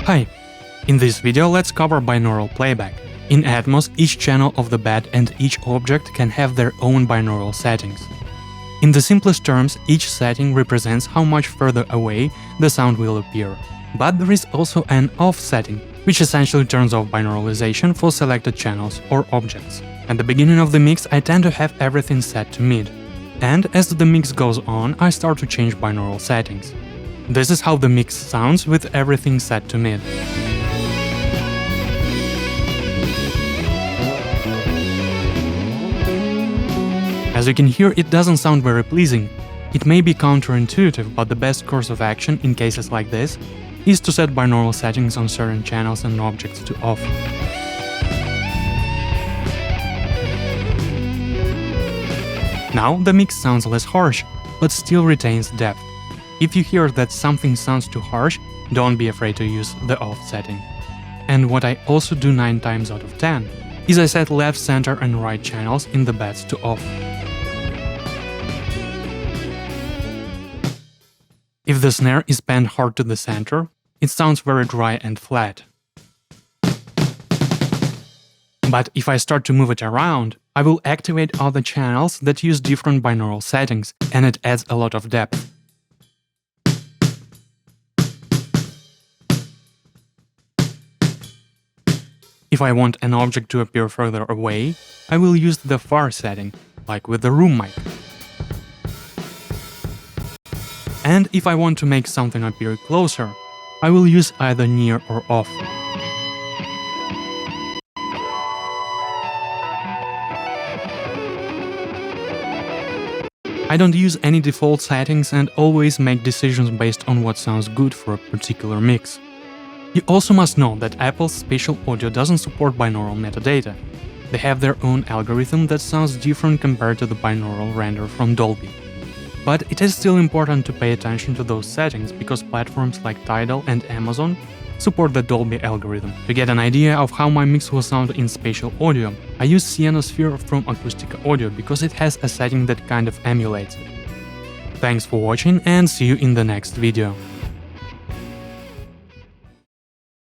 Hi! In this video let's cover binaural playback. In Atmos, each channel of the bed and each object can have their own binaural settings. In the simplest terms, each setting represents how much further away the sound will appear. But there is also an off setting, which essentially turns off binauralization for selected channels or objects. At the beginning of the mix, I tend to have everything set to mid. And as the mix goes on, I start to change binaural settings. This is how the mix sounds with everything set to mid. As you can hear, it doesn't sound very pleasing. It may be counterintuitive, but the best course of action in cases like this is to set binaural settings on certain channels and objects to off. Now the mix sounds less harsh, but still retains depth. If you hear that something sounds too harsh, don't be afraid to use the off setting. And what I also do 9 times out of 10 is I set left, center and right channels in the beds to off. If the snare is panned hard to the center, it sounds very dry and flat. But if I start to move it around, I will activate other channels that use different binaural settings, and it adds a lot of depth. If I want an object to appear further away, I will use the far setting, like with the room mic. And if I want to make something appear closer, I will use either near or off. I don't use any default settings and always make decisions based on what sounds good for a particular mix. You also must know that Apple's Spatial audio doesn't support binaural metadata. They have their own algorithm that sounds different compared to the binaural render from Dolby. But it is still important to pay attention to those settings because platforms like Tidal and Amazon support the Dolby algorithm. To get an idea of how my mix will sound in Spatial audio, I use Sphere from Acoustica Audio because it has a setting that kind of emulates it. Thanks for watching and see you in the next video.